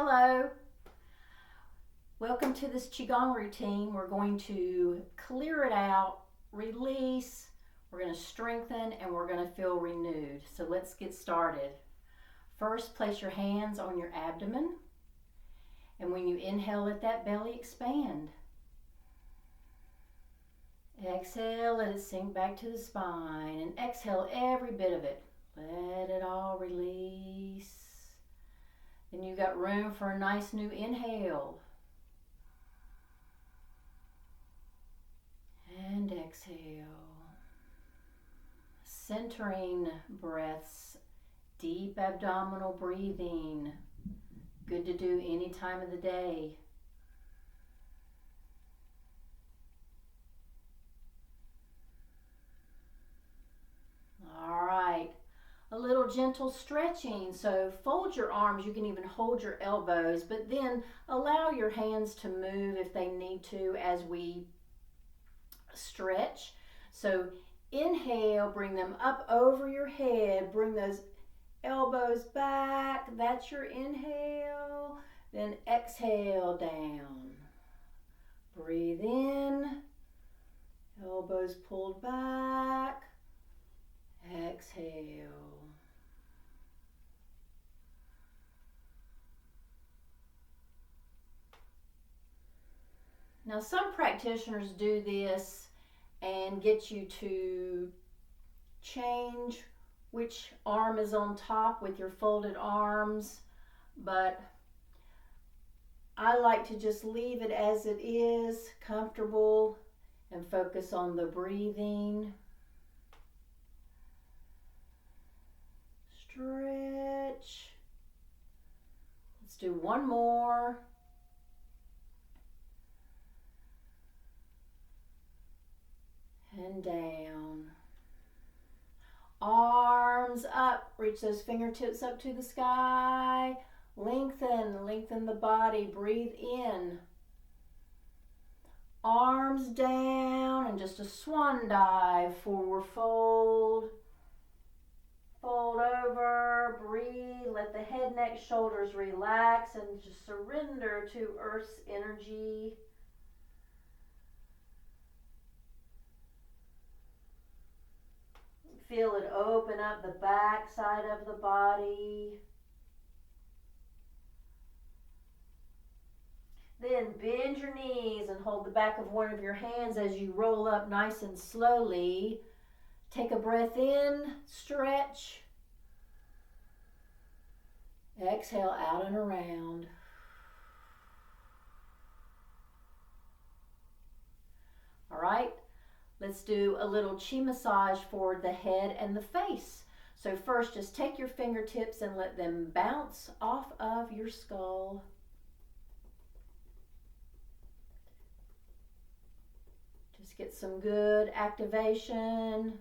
Hello, welcome to this Qi Gong routine. We're going to clear it out, release, we're going to strengthen, and we're going to feel renewed. So let's get started. First, place your hands on your abdomen, and when you inhale, let that belly expand. Exhale, let it sink back to the spine, and exhale every bit of it. Let it all release. Then you got room for a nice new inhale. And exhale. Centering breaths, deep abdominal breathing. Good to do any time of the day. All right. A little gentle stretching. So fold your arms. You can even hold your elbows, but then allow your hands to move if they need to as we stretch. So inhale, bring them up over your head. Bring those elbows back. That's your inhale. Then exhale down. Breathe in. Elbows pulled back. Exhale. Now, some practitioners do this and get you to change which arm is on top with your folded arms, but I like to just leave it as it is, comfortable, and focus on the breathing. Stretch. Let's do one more. And down. Arms up. Reach those fingertips up to the sky. Lengthen the body. Breathe in. Arms down and just a swan dive. Forward fold. Fold over. Breathe. Let the head, neck, shoulders relax and just surrender to Earth's energy. Feel it open up the back side of the body. Then bend your knees and hold the back of one of your hands as you roll up nice and slowly. Take a breath in, stretch. Exhale out and around. All right. Let's do a little Qi massage for the head and the face. So first, just take your fingertips and let them bounce off of your skull. Just get some good activation.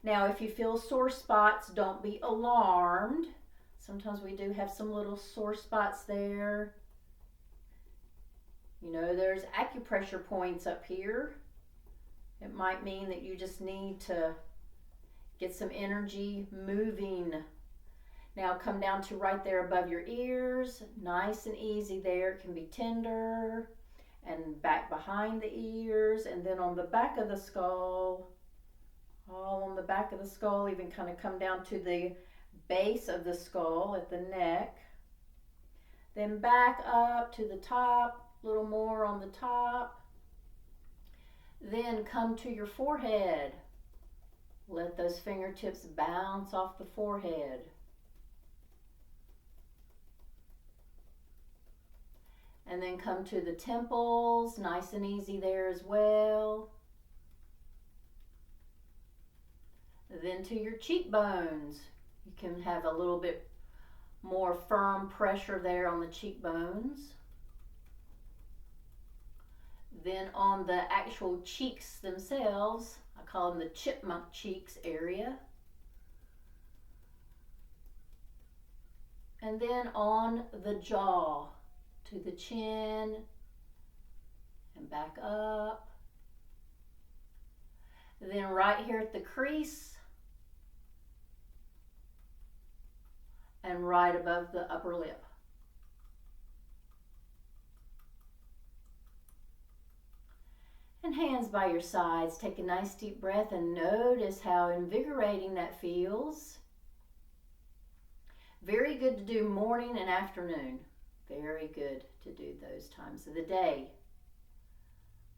Now, if you feel sore spots, don't be alarmed. Sometimes we do have some little sore spots there. You know, there's acupressure points up here. It might mean that you just need to get some energy moving. Now come down to right there above your ears. Nice and easy there. It can be tender. And back behind the ears. And then on the back of the skull. All on the back of the skull. Even kind of come down to the base of the skull at the neck. Then back up to the top. A little more on the top. Then come to your forehead. Let those fingertips bounce off the forehead. And then come to the temples, nice and easy there as well. Then to your cheekbones. You can have a little bit more firm pressure there on the cheekbones. Then on the actual cheeks themselves, I call them the chipmunk cheeks area. And then on the jaw, to the chin, and back up. Then right here at the crease, and right above the upper lip. And hands by your sides. Take a nice deep breath and notice how invigorating that feels. Very good to do morning and afternoon. Very good to do those times of the day.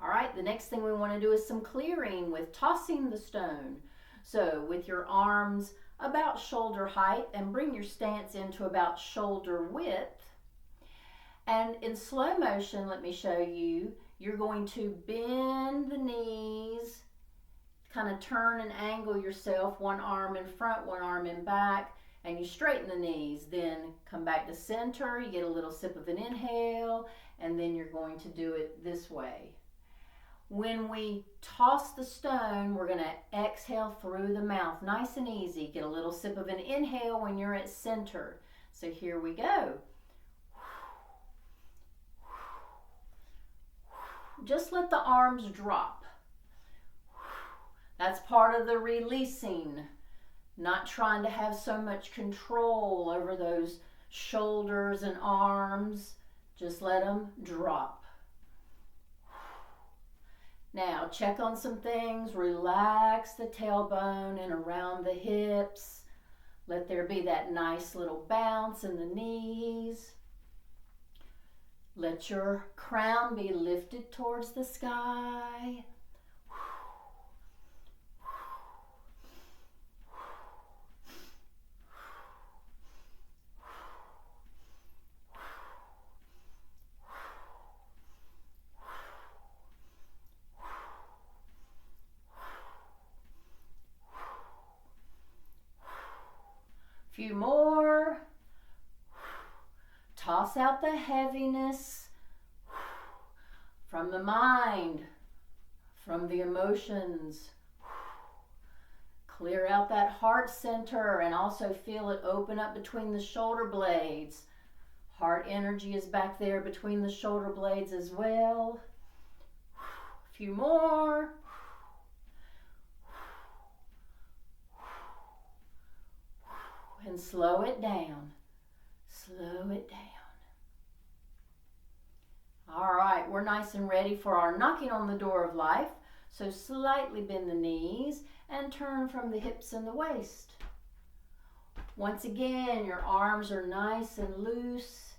All right, the next thing we want to do is some clearing with tossing the stone. So with your arms about shoulder height and bring your stance into about shoulder width. And in slow motion, let me show you, you're going to bend the knees, kind of turn and angle yourself, one arm in front, one arm in back, and you straighten the knees. Then come back to center, you get a little sip of an inhale, and then you're going to do it this way. When we toss the stone, we're going to exhale through the mouth, nice and easy. Get a little sip of an inhale when you're at center. So here we go. Just let the arms drop. That's part of the releasing, not trying to have so much control over those shoulders and arms. Just let them drop. Now check on some things. Relax the tailbone and around the hips. Let there be that nice little bounce in the knees. Let your crown be lifted towards the sky. Few more. Toss out the heaviness from the mind, from the emotions. Clear out that heart center and also feel it open up between the shoulder blades. Heart energy is back there between the shoulder blades as well. A few more. And slow it down. Slow it down. All right, we're nice and ready for our knocking on the door of life. So slightly bend the knees and turn from the hips and the waist. Once again, your arms are nice and loose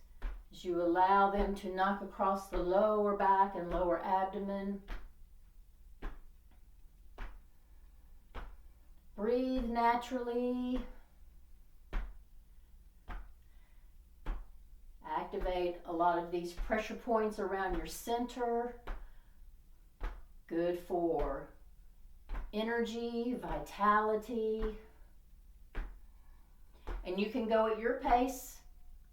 as you allow them to knock across the lower back and lower abdomen. Breathe naturally. Activate a lot of these pressure points around your center. Good for energy, vitality. And you can go at your pace.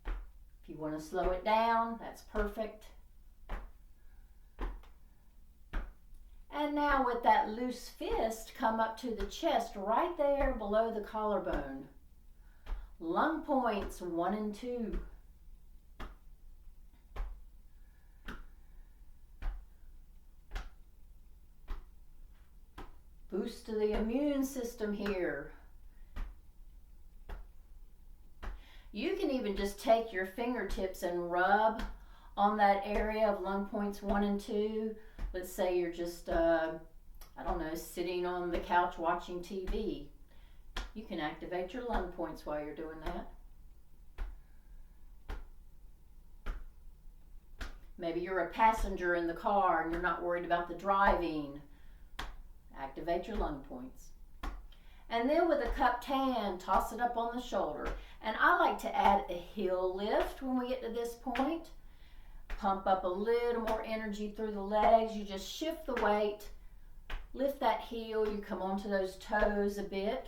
If you want to slow it down, that's perfect. And now with that loose fist, come up to the chest right there below the collarbone. Lung points 1 and 2. Boost to the immune system here. You can even just take your fingertips and rub on that area of lung points 1 and 2. Let's say you're just, I don't know, sitting on the couch watching TV. You can activate your lung points while you're doing that. Maybe you're a passenger in the car and you're not worried about the driving. Activate your lung points. And then with a cupped hand, toss it up on the shoulder. And I like to add a heel lift when we get to this point. Pump up a little more energy through the legs. You just shift the weight, lift that heel, you come onto those toes a bit.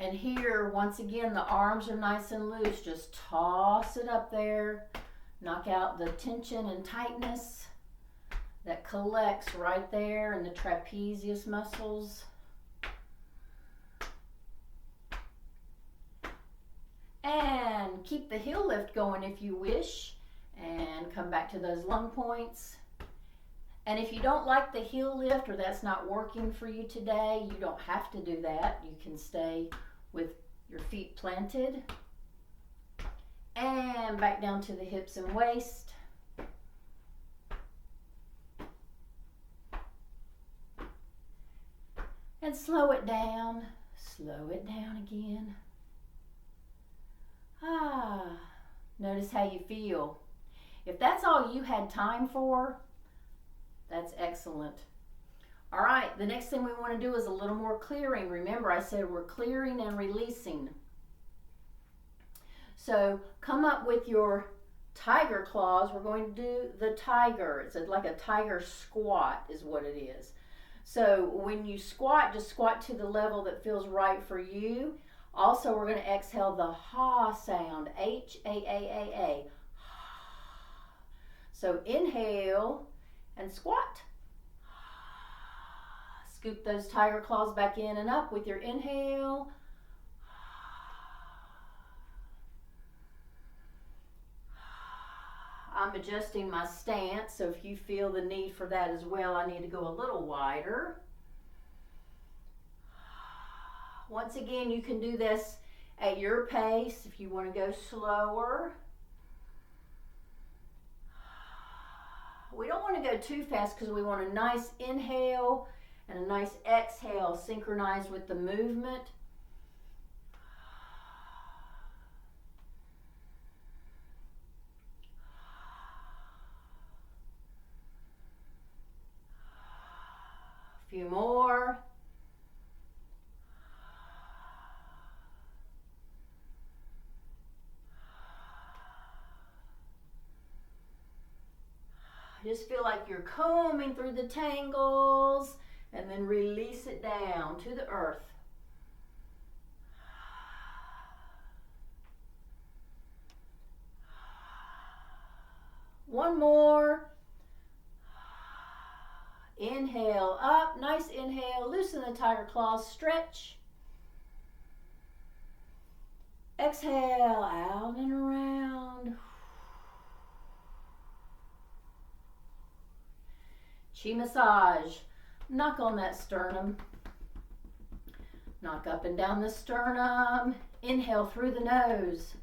And here, once again, the arms are nice and loose. Just toss it up there. Knock out the tension and tightness that collects right there in the trapezius muscles. And keep the heel lift going if you wish, and come back to those lung points. And if you don't like the heel lift or that's not working for you today, you don't have to do that. You can stay with your feet planted. And back down to the hips and waist. And slow it down again. Notice how you feel. If that's all you had time for, that's excellent. All right, the next thing we want to do is a little more clearing. Remember, I said we're clearing and releasing. So come up with your tiger claws. We're going to do the tiger. It's like a tiger squat is what it is. So when you squat, just squat to the level that feels right for you. Also, we're going to exhale the ha sound, H-A-A-A-A. So inhale and squat. Scoop those tiger claws back in and up with your inhale. I'm adjusting my stance, so if you feel the need for that as well, I need to go a little wider. Once again, you can do this at your pace if you want to go slower. We don't want to go too fast because we want a nice inhale and a nice exhale synchronized with the movement. A few more. Just feel like you're combing through the tangles and then release it down to the earth. One more. Inhale up, nice inhale, loosen the tiger claws, stretch. Exhale, out and around. Qi massage. Knock on that sternum. Knock up and down the sternum. Inhale through the nose.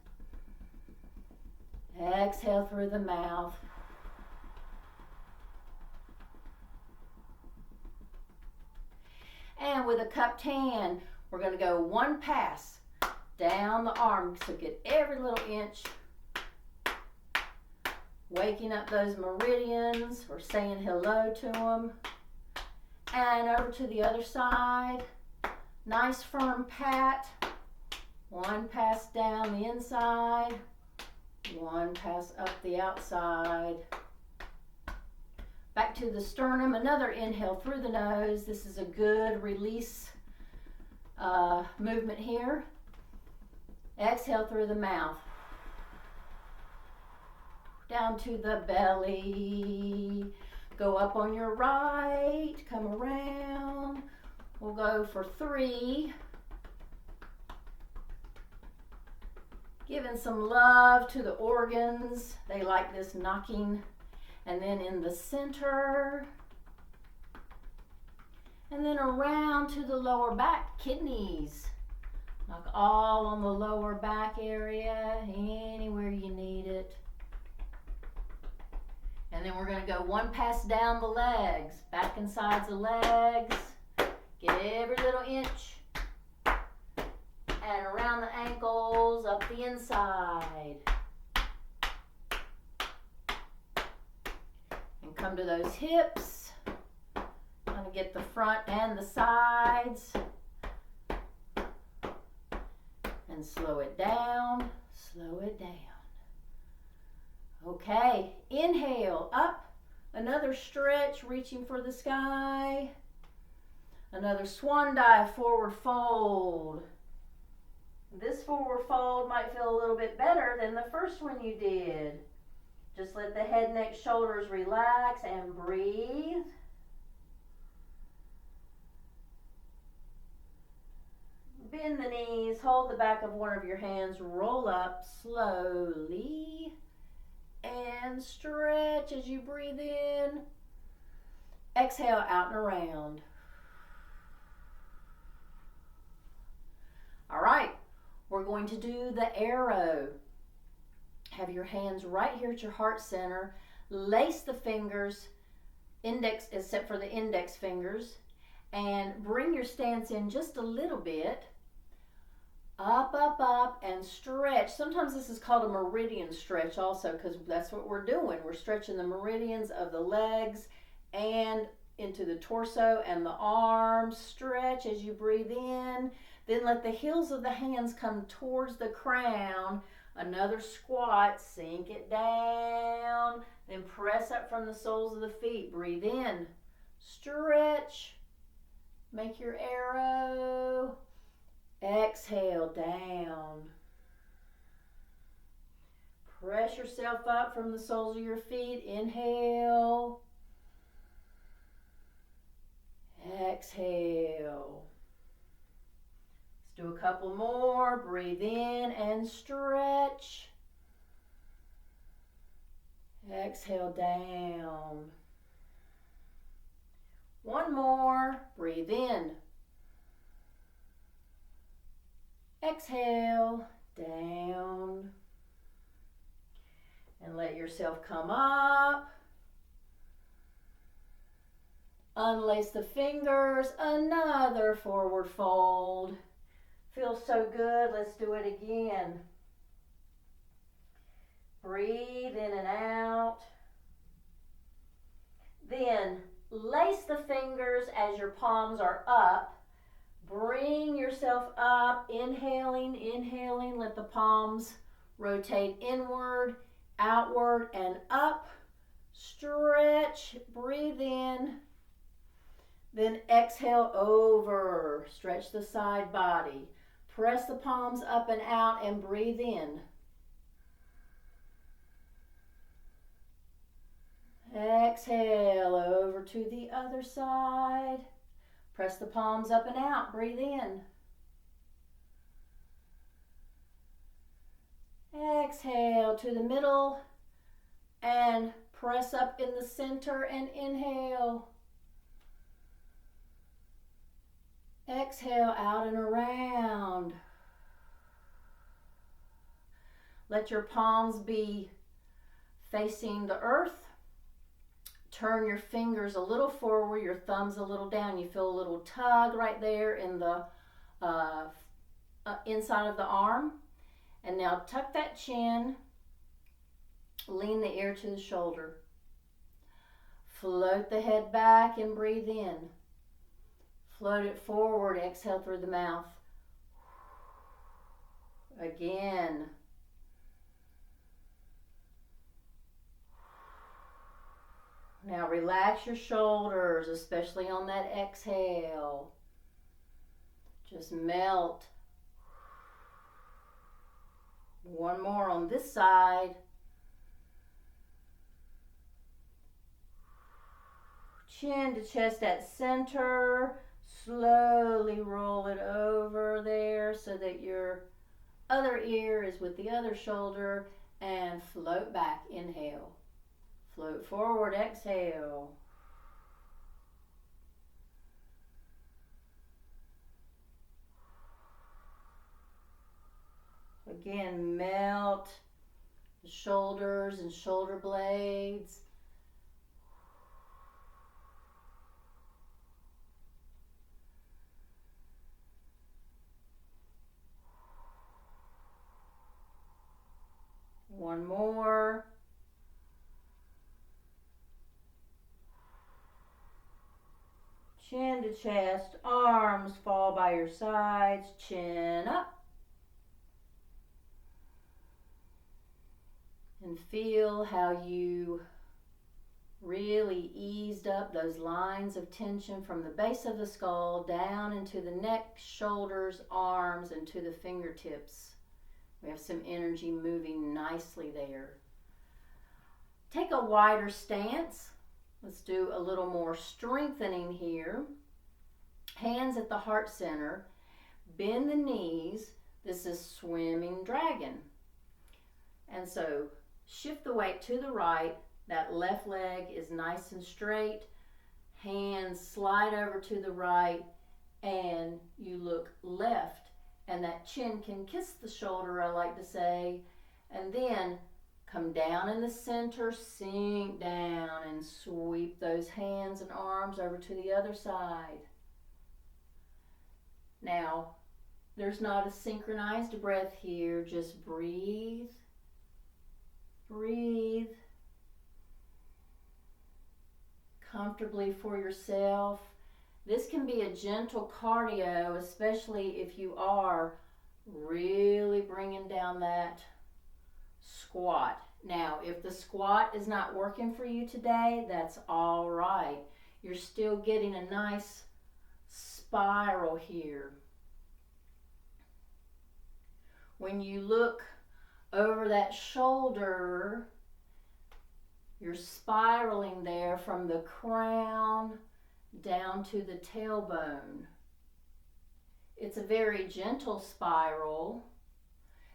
Exhale through the mouth. And with a cupped hand, we're going to go one pass down the arm. So get every little inch. Waking up those meridians. We're saying hello to them. And over to the other side. Nice firm pat. One pass down the inside. One pass up the outside. Back to the sternum. Another inhale through the nose. This is a good release movement here. Exhale through the mouth. Down to the belly. Go up on your right. Come around. We'll go for 3. Giving some love to the organs. They like this knocking. And then in the center. And then around to the lower back, kidneys. Knock all on the lower back area, anywhere you need it. And then we're going to go one pass down the legs, back and sides of legs. Get every little inch. And around the ankles, up the inside. And come to those hips. I'm going to get the front and the sides. And slow it down, slow it down. Okay, inhale, up, another stretch, reaching for the sky. Another swan dive, forward fold. This forward fold might feel a little bit better than the first one you did. Just let the head, neck, shoulders relax and breathe. Bend the knees, hold the back of one of your hands, roll up slowly, and stretch as you breathe in. Exhale, out and around. All right, going to do the arrow. Have your hands right here at your heart center. Lace the fingers, index except for the index fingers, and bring your stance in just a little bit. Up, up, up, and stretch. Sometimes this is called a meridian stretch also, because that's what we're doing. We're stretching the meridians of the legs and into the torso and the arms. Stretch as you breathe in. Then let the heels of the hands come towards the crown. Another squat. Sink it down. Then press up from the soles of the feet. Breathe in. Stretch. Make your arrow. Exhale down. Press yourself up from the soles of your feet. Inhale. Exhale. Let's do a couple more. Breathe in and stretch. Exhale down. One more. Breathe in. Exhale down. And let yourself come up. Unlace the fingers. Another forward fold. Feels so good. Let's do it again. Breathe in and out. Then lace the fingers as your palms are up. Bring yourself up, inhaling, inhaling. Let the palms rotate inward, outward, and up. Stretch, breathe in. Then exhale over. Stretch the side body. Press the palms up and out and breathe in. Exhale over to the other side. Press the palms up and out. Breathe in. Exhale to the middle and press up in the center and inhale. Exhale out and around. Let your palms be facing the earth. Turn your fingers a little forward, your thumbs a little down. You feel a little tug right there in the inside of the arm. And now tuck that chin. Lean the ear to the shoulder. Float the head back and breathe in. Float it forward. Exhale through the mouth. Again. Now relax your shoulders, especially on that exhale. Just melt. One more on this side. Chin to chest at center. Slowly roll it over there so that your other ear is with the other shoulder, and float back. Inhale. Float forward, exhale. Again, melt the shoulders and shoulder blades. One more. Chin to chest, arms fall by your sides, chin up. And feel how you really eased up those lines of tension from the base of the skull down into the neck, shoulders, arms, and to the fingertips. We have some energy moving nicely there. Take a wider stance. Let's do a little more strengthening here. Hands at the heart center. Bend the knees. This is swimming dragon. And so shift the weight to the right. That left leg is nice and straight. Hands slide over to the right, and you look left and that chin can kiss the shoulder, I like to say. And then come down in the center, sink down, and sweep those hands and arms over to the other side. Now, there's not a synchronized breath here. Just breathe, breathe comfortably for yourself. This can be a gentle cardio, especially if you are really bringing down that squat. Now, if the squat is not working for you today, that's all right. You're still getting a nice spiral here. When you look over that shoulder, you're spiraling there from the crown down to the tailbone. It's a very gentle spiral,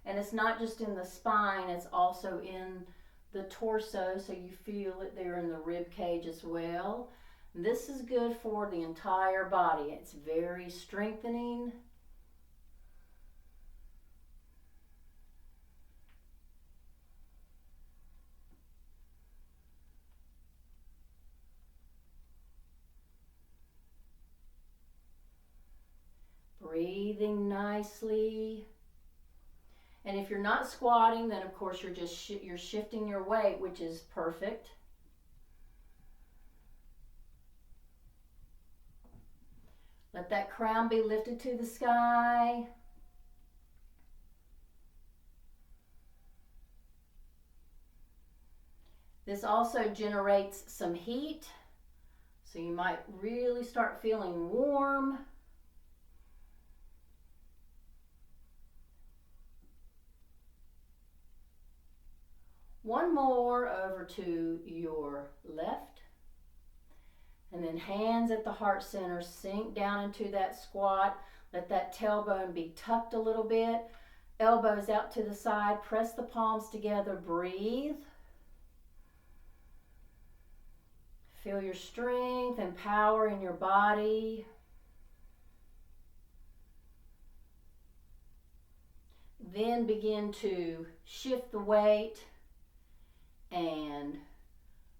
and it's not just in the spine, it's also in the torso, so you feel it there in the rib cage as well. This is good for the entire body. It's very strengthening. Breathing nicely. And if you're not squatting, then of course you're shifting your weight, which is perfect. Let that crown be lifted to the sky. This also generates some heat, so you might really start feeling warm. One more over to your left. And then hands at the heart center, sink down into that squat. Let that tailbone be tucked a little bit. Elbows out to the side, press the palms together, breathe. Feel your strength and power in your body. Then begin to shift the weight and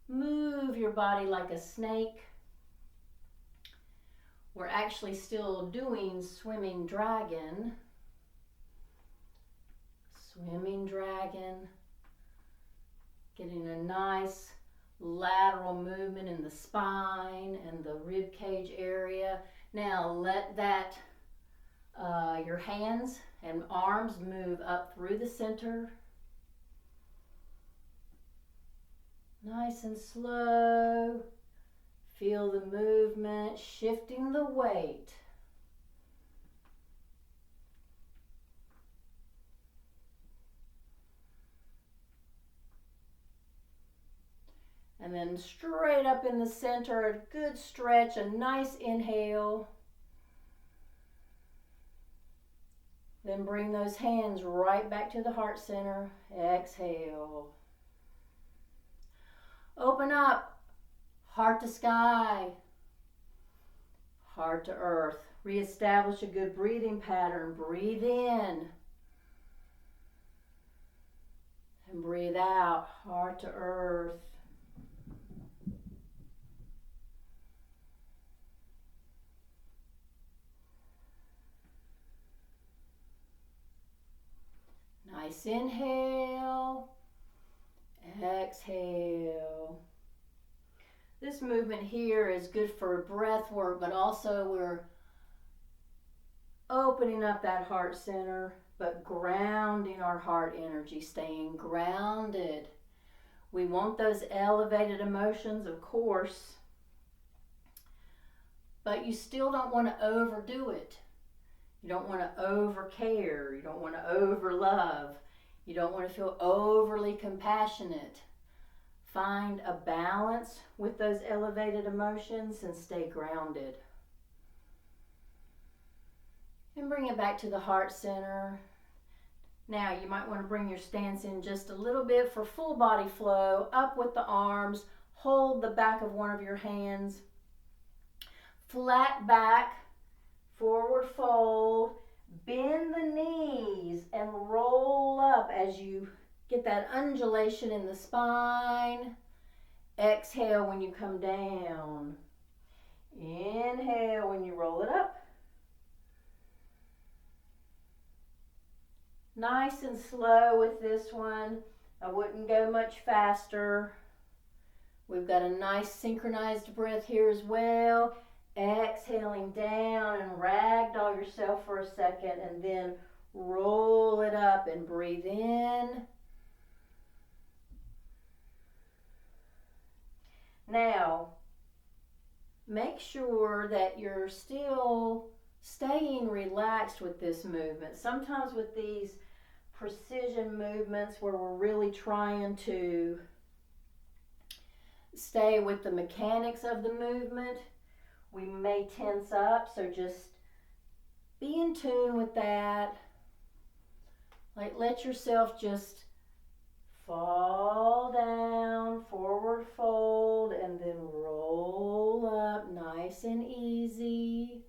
move your body like a snake. We're actually still doing swimming dragon. Swimming dragon. Getting a nice lateral movement in the spine and the rib cage area. Now let that, your hands and arms move up through the center. Nice and slow. Feel the movement, shifting the weight. And then straight up in the center, a good stretch, a nice inhale. Then bring those hands right back to the heart center. Exhale. Open up, heart to sky, heart to earth. Reestablish a good breathing pattern. Breathe in and breathe out, heart to earth. Nice inhale. Exhale. This movement here is good for breath work, but also we're opening up that heart center, but grounding our heart energy, staying grounded. We want those elevated emotions, of course, but you still don't want to overdo it. You don't want to over-care. You don't want to over-love. You don't want to feel overly compassionate. Find a balance with those elevated emotions and stay grounded. And bring it back to the heart center. Now you might want to bring your stance in just a little bit for full body flow. Up with the arms. Hold the back of one of your hands. Flat back. Forward fold. Bend the knees and roll up as you get that undulation in the spine. Exhale when you come down. Inhale when you roll it up. Nice and slow with this one. I wouldn't go much faster. We've got a nice synchronized breath here as well. Exhaling down and ragdoll yourself for a second and then roll it up and breathe in. Now, make sure that you're still staying relaxed with this movement. Sometimes with these precision movements where we're really trying to stay with the mechanics of the movement, we may tense up, so just be in tune with that. Like, let yourself just fall down, forward fold, and then roll up nice and easy.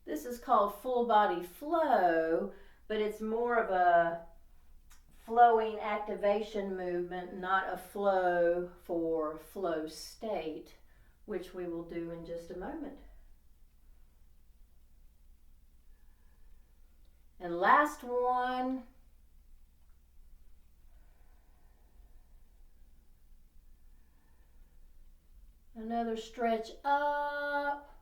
This is called full body flow, but it's more of a flowing activation movement, not a flow for flow state, which we will do in just a moment. And last one. Another stretch up.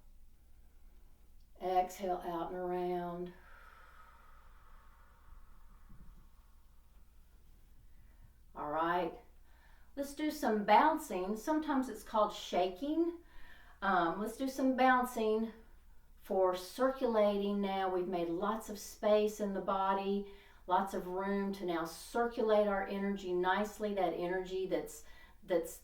Exhale out and around. All right, let's do some bouncing. Sometimes it's called shaking. Let's do some bouncing for circulating now. We've made lots of space in the body, lots of room to now circulate our energy nicely, that energy that's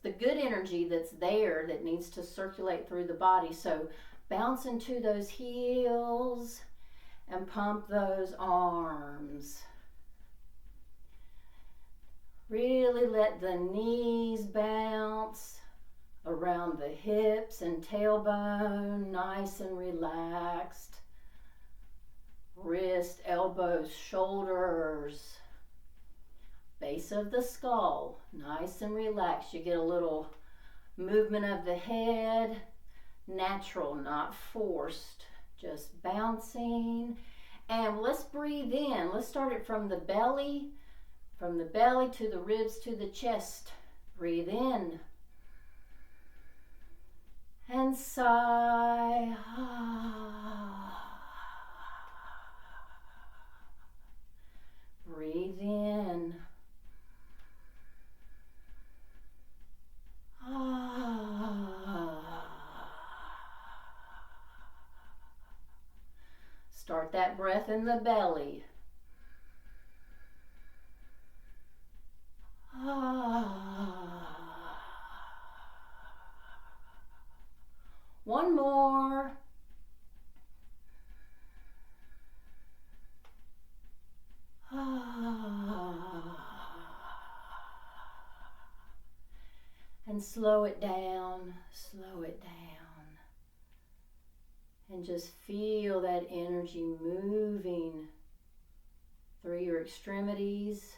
the good energy that's there that needs to circulate through the body. So bounce into those heels and pump those arms. Really let the knees bounce around the hips and tailbone, nice and relaxed. Wrist, elbows, shoulders, base of the skull, nice and relaxed. You get a little movement of the head, natural, not forced, just bouncing. And let's breathe in. Let's start it from the belly to the ribs to the chest. Breathe in and sigh. Breathe in. Start that breath in the belly. One more. And slow it down, slow it down. And just feel that energy moving through your extremities.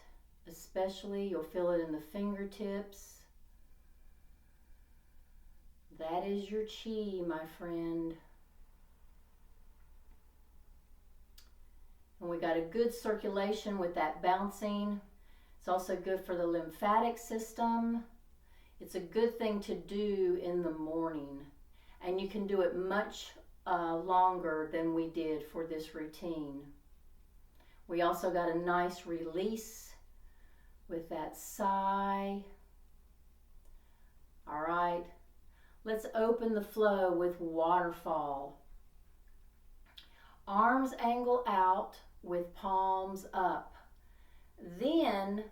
Especially, you'll feel it in the fingertips. That is your Qi, my friend. And we got a good circulation with that bouncing. It's also good for the lymphatic system. It's a good thing to do in the morning. And you can do it much longer than we did for this routine. We also got a nice release with that sigh. All right, let's open the flow with waterfall. Arms angle out with palms up. Then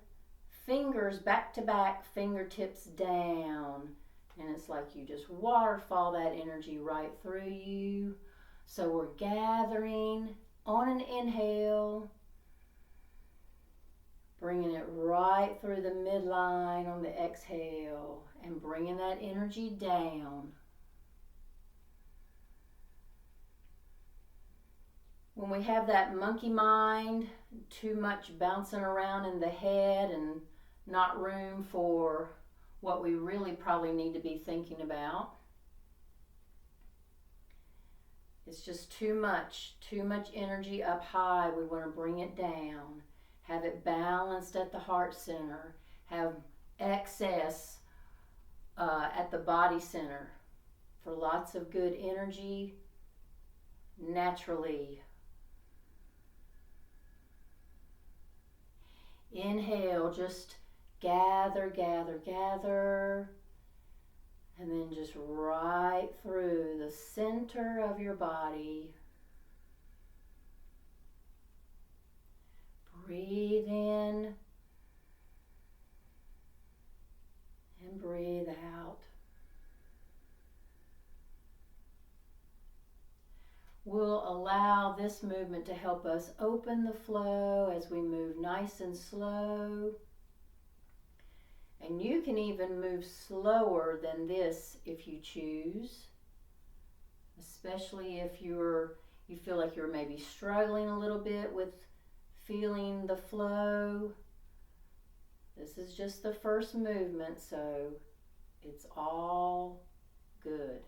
fingers back to back, fingertips down. And it's like you just waterfall that energy right through you. So we're gathering on an inhale. Bringing it right through the midline on the exhale and bringing that energy down. When we have that monkey mind, too much bouncing around in the head and not room for what we really probably need to be thinking about. It's just too much energy up high. We want to bring it down. Have it balanced at the heart center. Have excess at the body center for lots of good energy naturally. Inhale, just gather, gather, gather. And then just right through the center of your body. Breathe in and breathe out. We'll allow this movement to help us open the flow as we move nice and slow. And you can even move slower than this if you choose, especially if you feel like you're maybe struggling a little bit with feeling the flow. This is just the first movement, so it's all good.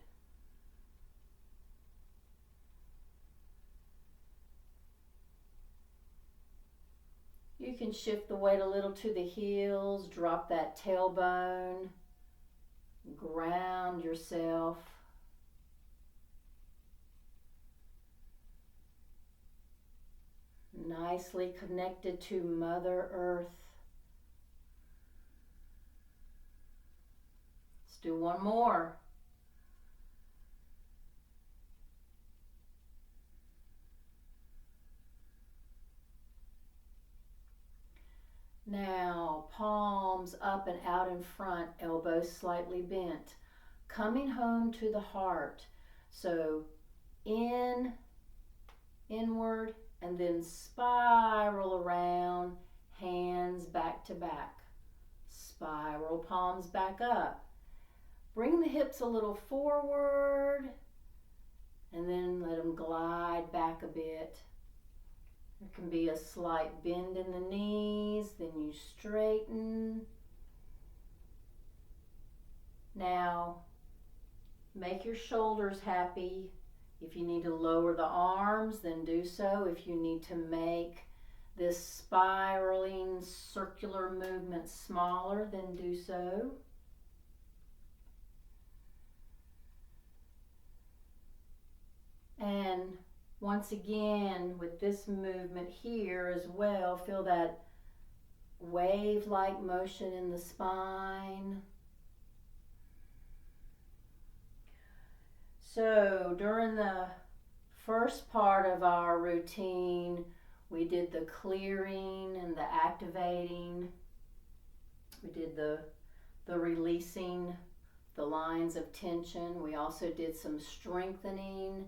You can shift the weight a little to the heels, drop that tailbone, ground yourself. Nicely connected to Mother Earth. Let's do one more. Now, palms up and out in front, elbows slightly bent. Coming home to the heart. So inward, and then spiral around, hands back to back. Spiral palms back up. Bring the hips a little forward, and then let them glide back a bit. There can be a slight bend in the knees, then you straighten. Now, make your shoulders happy. If you need to lower the arms, then do so. If you need to make this spiraling circular movement smaller, then do so. And once again, with this movement here as well, feel that wave-like motion in the spine. So during the first part of our routine, we did the clearing and the activating. We did the releasing the lines of tension. We also did some strengthening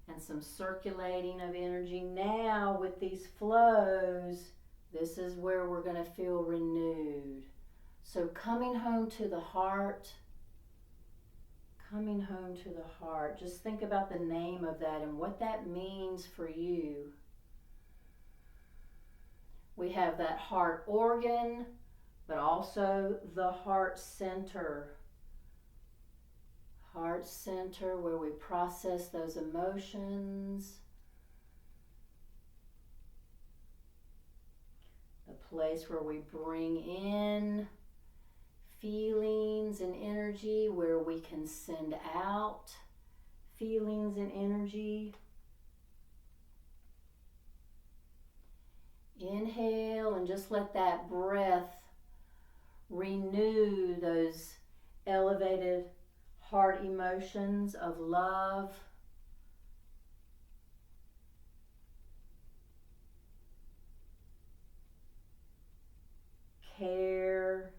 and some circulating of energy. Now with these flows, this is where we're going to feel renewed. So coming home to the heart, coming home to the heart. Just think about the name of that and what that means for you. We have that heart organ, but also the heart center. Heart center where we process those emotions. The place where we bring in feelings and energy, where we can send out feelings and energy. Inhale and just let that breath renew those elevated heart emotions of love, care,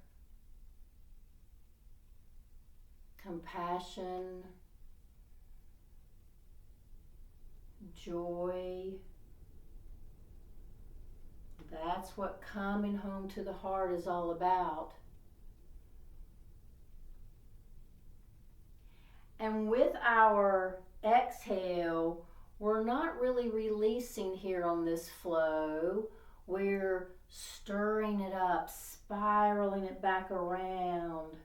compassion, joy, That's what coming home to the heart is all about. And with our exhale, we're not really releasing here on this flow. We're stirring it up, spiraling it back around,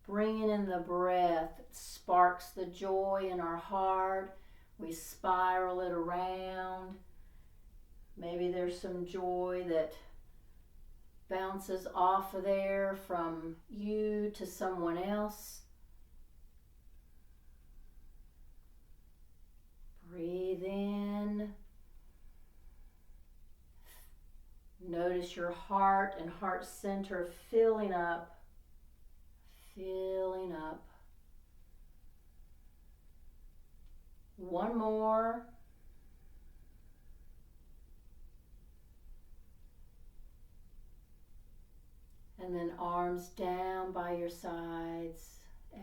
bringing in the breath. It sparks the joy in our heart. We spiral it around. Maybe there's some joy that bounces off of there from you to someone else. Breathe in. Notice your heart and heart center filling up, filling up. One more. And then arms down by your sides.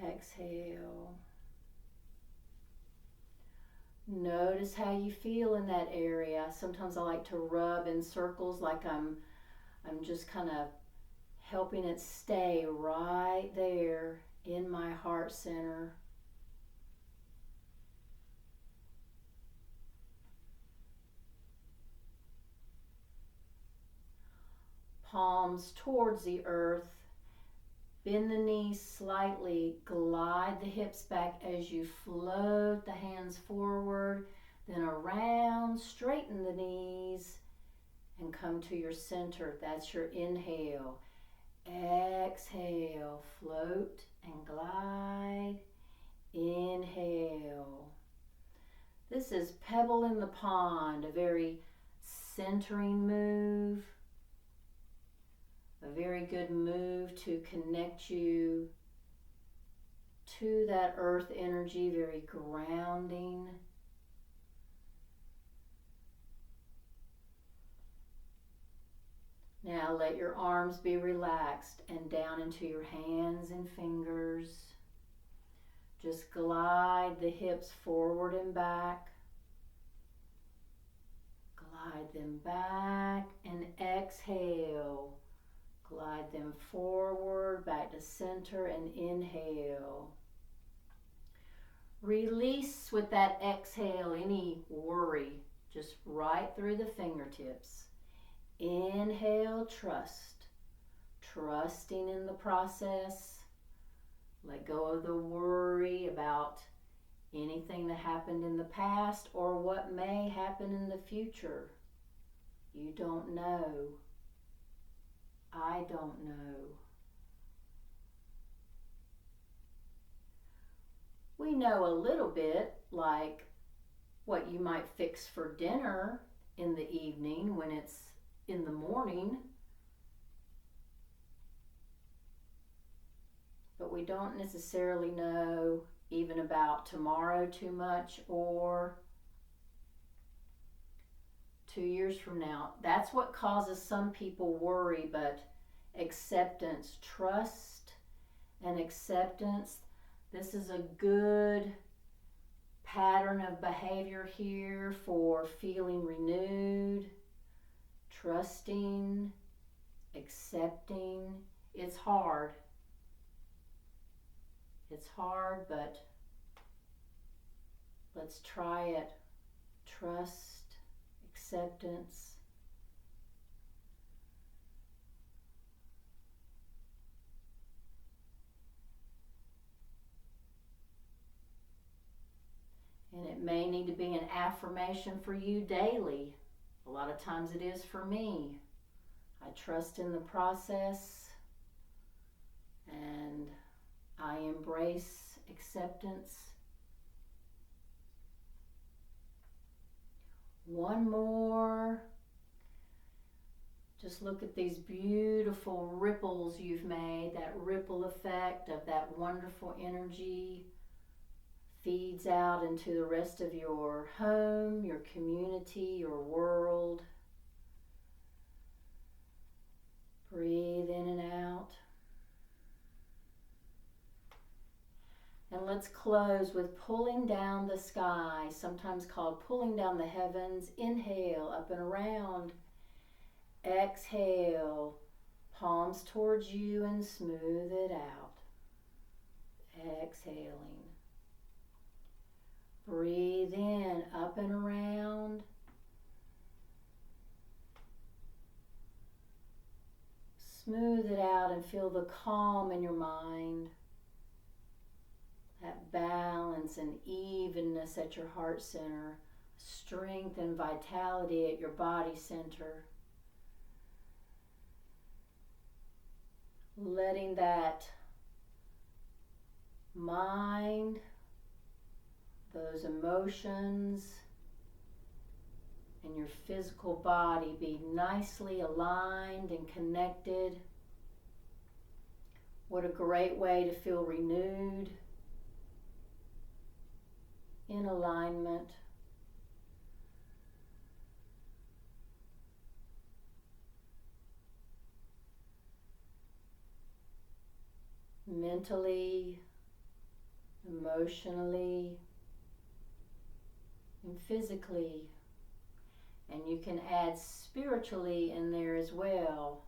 Exhale. Notice how you feel in that area. Sometimes I like to rub in circles like I'm just kind of helping it stay right there in my heart center. Palms towards the earth. Bend the knees slightly, glide the hips back as you float the hands forward, then around, straighten the knees, and come to your center. That's your inhale. Exhale, float and glide. Inhale. This is Pebble in the Pond, a very centering move. A very good move to connect you to that earth energy, very grounding. Now let your arms be relaxed and down into your hands and fingers. Just glide the hips forward and back. Glide them back and exhale. Glide them forward, back to center, and inhale. Release with that exhale any worry, just right through the fingertips. Inhale, trust. Trusting in the process. Let go of the worry about anything that happened in the past or what may happen in the future. You don't know. I don't know. We know a little bit, like what you might fix for dinner in the evening when it's in the morning. But we don't necessarily know even about tomorrow too much or 2 years from now. That's what causes some people worry, but acceptance, trust and acceptance, this is a good pattern of behavior here for feeling renewed, trusting, accepting. It's hard. It's hard, but let's try it. Trust, acceptance. And it may need to be an affirmation for you daily. A lot of times it is for me. I trust in the process and I embrace acceptance. One more. Just look at these beautiful ripples you've made, that ripple effect of that wonderful energy feeds out into the rest of your home, your community, your world. Breathe in and out. And let's close with pulling down the sky, sometimes called pulling down the heavens. Inhale, up and around. Exhale, palms towards you and smooth it out. Exhaling. Breathe in, up and around. Smooth it out and feel the calm in your mind. That balance and evenness at your heart center. Strength and vitality at your body center. Letting that mind, those emotions, and your physical body be nicely aligned and connected. What a great way to feel renewed, in alignment. Mentally, emotionally, and physically. And you can add spiritually in there as well.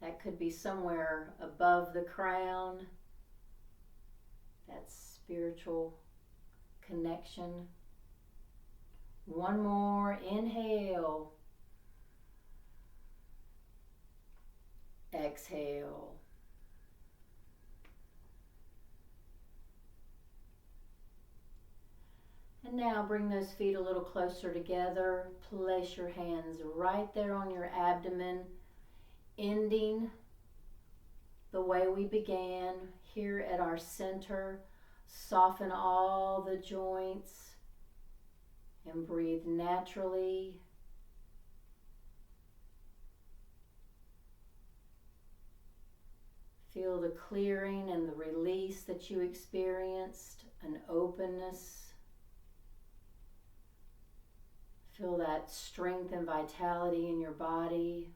That could be somewhere above the crown. That spiritual connection. One more. Inhale. Exhale. And now bring those feet a little closer together. Place your hands right there on your abdomen, ending the way we began here at our center. Soften all the joints and breathe naturally. Feel the clearing and the release that you experienced, an openness. Feel that strength and vitality in your body.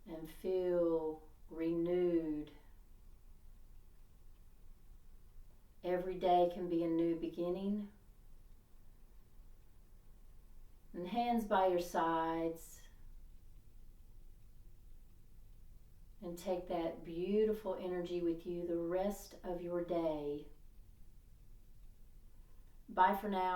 And feel renewed. Every day can be a new beginning. And hands by your sides. And take that beautiful energy with you the rest of your day. Bye for now.